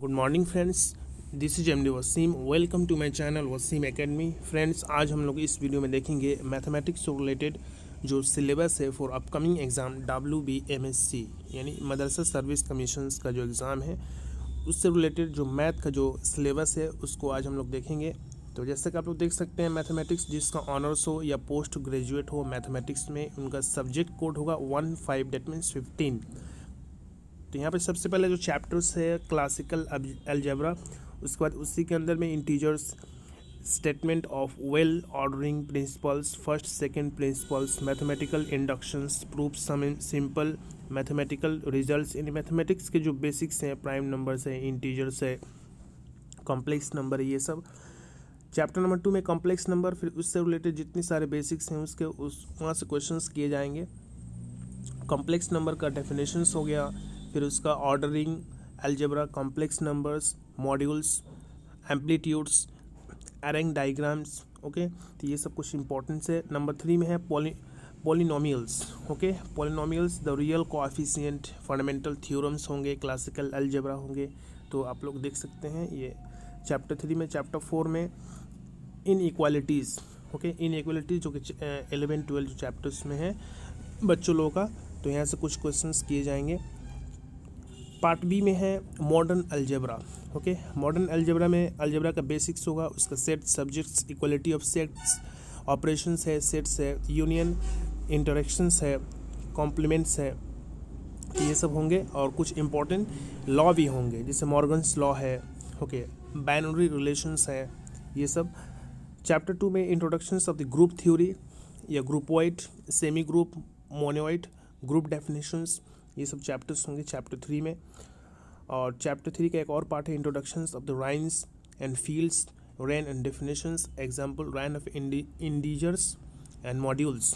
Good morning friends, this is MD Wasim. Welcome to my channel Wasim Academy. Friends, आज हम लोग इस वीडियो में देखेंगे मैथमेटिक्स से रिलेटेड जो सिलेबस है फॉर अपकमिंग एग्ज़ाम WBMSC यानी मदरसा सर्विस कमीशंस का जो एग्ज़ाम है उससे रिलेटेड जो मैथ का जो सिलेबस है उसको आज हम लोग देखेंगे। तो जैसे कि आप लोग देख सकते हैं, मैथमेटिक्स जिसका ऑनर्स हो या पोस्ट ग्रेजुएट हो मैथमेटिक्स में, उनका सब्जेक्ट कोड होगा 15, डेट मीन्स 15। तो यहाँ पे सबसे पहले जो चैप्टर्स है क्लासिकल अलजेब्रा, उसके बाद उसी के अंदर में integers, statement of well ordering principles, first second principles, mathematical inductions, proof simple mathematical results. In mathematics के जो बेसिक्स हैं, प्राइम नंबर्स है, इंटीजर्स है, कॉम्प्लेक्स नंबर, ये सब। चैप्टर नंबर 2 में कॉम्प्लेक्स नंबर, फिर उससे रिलेटेड जितने सारे बेसिक्स हैं उसके वहाँ से क्वेश्चंस किए जाएंगे। कॉम्प्लेक्स नंबर का डेफिनेशंस हो गया, फिर उसका ordering, algebra, complex numbers, modules, amplitudes, Argand diagrams. Okay, तो ये सब कुछ इंपॉर्टेंस है। नंबर 3 में है polynomials. Okay, polynomials, the real coefficient, fundamental theorems होंगे, क्लासिकल अलजेब्रा होंगे। तो आप लोग देख सकते हैं ये चैप्टर 3 में। चैप्टर 4 में इन इक्वालिटीज़। ओके, इन इक्वालिटीज़ जो कि 11-12 जो चैप्टर्स में है बच्चों लोगों का, तो यहाँ से कुछ क्वेश्चंस किए जाएंगे। पार्ट बी में है modern algebra. Okay, modern algebra में अलजेब्रा का बेसिक्स होगा, उसका set, subjects, equality of sets, operations है, सेट्स है, यूनियन, इंटरेक्शंस है, कॉम्प्लीमेंट्स है, तो ये सब होंगे। और कुछ इंपॉर्टेंट लॉ भी होंगे, जैसे मॉर्गन्स लॉ है। ओके, बाइनरी रिलेशंस है, ये सब। चैप्टर 2 में introductions of the group theory या groupoid, semi group, monoid, group definitions, ये सब चैप्टर्स होंगे चैप्टर 3 में। और चैप्टर 3 का एक और पार्ट है introductions of the rings and fields, ring and definitions, example ring of integers and modules.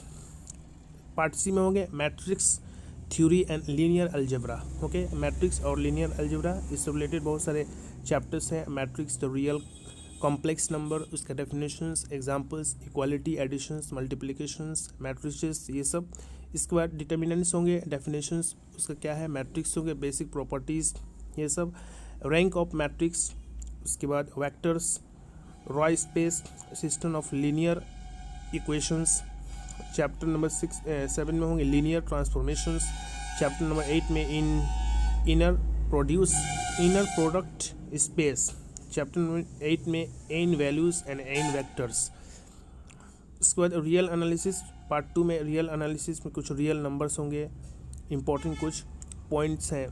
Part C में होंगे matrix theory and linear algebra. Okay, matrix और लीनियर अलजेब्रा, इससे रिलेटेड बहुत सारे चैप्टर्स हैं। Matrix, the real complex number, उसका definitions, examples, equality, additions, multiplications, matrices, ये सब। इसके बाद डिटर्मिनेंट्स होंगे, डेफिनेशंस उसका क्या है, मैट्रिक्स होंगे, बेसिक प्रॉपर्टीज़, ये सब। रैंक ऑफ मैट्रिक्स, उसके बाद vectors, row space, system of linear equations. Chapter number 7 में होंगे लीनियर ट्रांसफॉर्मेशंस। चैप्टर नंबर 8 में inner product space. Chapter number 8 में eigenvalues and eigenvectors. उसके बाद रियल एनालिसिस, पार्ट 2 में रियल एनालिसिस में कुछ रियल नंबर्स होंगे, इंपॉर्टेंट कुछ पॉइंट्स हैं,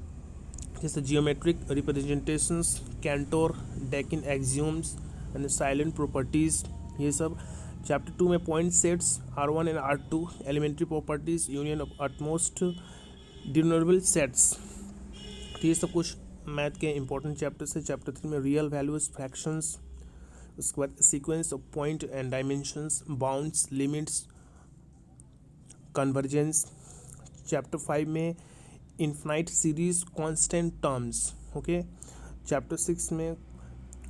जैसे geometric representations, Cantor, Dedekind axioms and salient properties, ये सब। चैप्टर 2 में point sets R1 and R2, elementary properties, union of at most denumerable sets, तो ये सब कुछ मैथ के इंपॉर्टेंट चैप्टर्स है। चैप्टर 3 में रियल वैल्यूज, फ्रैक्शंस, उसके बाद sequence of point and dimensions, bounds, limits, convergence. Chapter 5 में infinite series, constant terms. Okay, chapter 6 में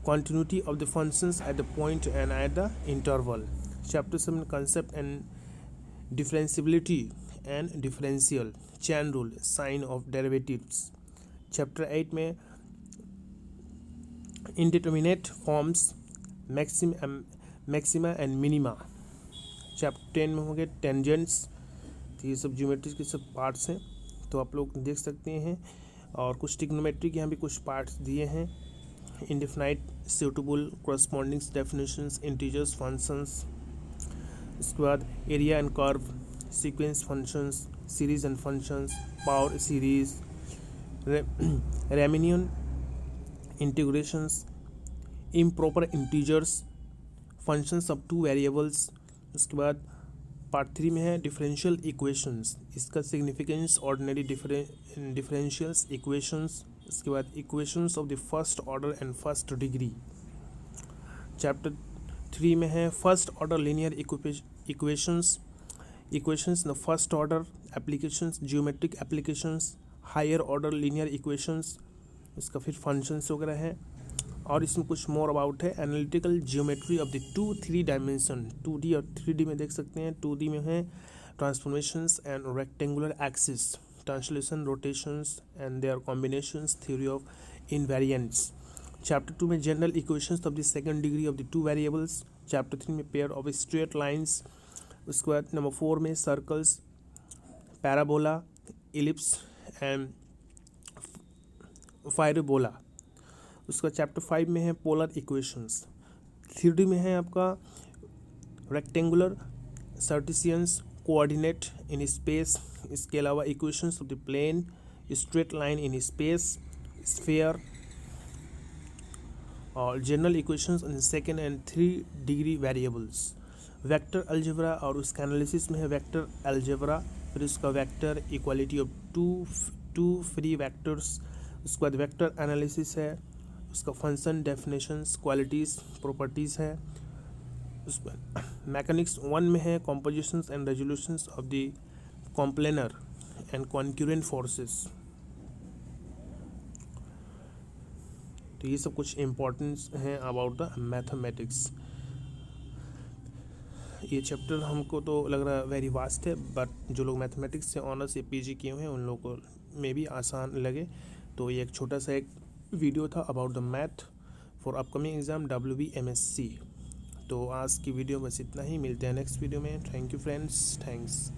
continuity of the functions at the point and at the interval. Chapter 7 concept and differentiability and differential, chain rule, sign of derivatives. Chapter 8 में indeterminate forms, maxima and minima. Chapter 10 में होंगे tangents, तो ये सब geometry के सब parts हैं, तो आप लोग देख सकते हैं। और कुछ ट्रिग्नोमेट्री के यहाँ भी कुछ पार्ट्स दिए हैं, indefinite, suitable, corresponding definitions, integers, functions। उसके बाद area and curve, sequence functions, series and functions, power series, Riemannian integrations, improper integers, functions of 2 variables. उसके बाद पार्ट 3 में है डिफरेंशियल इक्वेशंस, इसका सिग्निफिकेंस, ऑर्डिनरी डिफरेंशियल्स इक्वेशंस। इसके बाद equations of the first order and first degree. Chapter 3 में है first order linear equations the first order, applications, geometric applications, higher order linear equations, इसका फिर फंक्शंस वगैरह है। और इसमें कुछ मोर अबाउट है analytical geometry of the 2-3 dimension, 2D और 3D में देख सकते हैं। 2D में है transformations and rectangular axis, translation, rotations and their combinations, theory of invariants. Chapter 2 में general equations of the second degree of the two variables. Chapter 3 में pair of straight lines. उसके बाद नंबर 4 में सर्कल्स, पैराबोला, इलिप्स एंड फायरबोला। उसके बाद chapter 5 में है polar equations. 3D में है आपका rectangular, Cartesians, coordinate in space. इसके अलावा equations of the plane, straight line in space, sphere और general equations in second and 3 degree variables. Vector algebra और उसका एनालिसिस में है वेक्टर अलजेब्रा, फिर उसका vector equality of two free vectors. उसके बाद वेक्टर एनालिसिस है, उसका फंक्शन, डेफिनेशंस, क्वालिटीज़, प्रॉपर्टीज़ है। उस पर मैकेनिक्स 1 में है compositions and resolutions of the coplanar and concurrent forces. तो ये सब कुछ इम्पोर्टेंस हैं अबाउट द मैथमेटिक्स। ये चैप्टर हमको तो लग रहा है वेरी वास्ट है, बट जो लोग मैथमेटिक्स से ऑनर्स या पीजी किए हुए हैं उन लोगों को में भी आसान लगे। तो ये एक छोटा सा एक वीडियो था about the math for upcoming exam WBMSc। तो आज की वीडियो बस इतना ही, मिलते हैं नेक्स्ट वीडियो में। Thank you friends, thanks.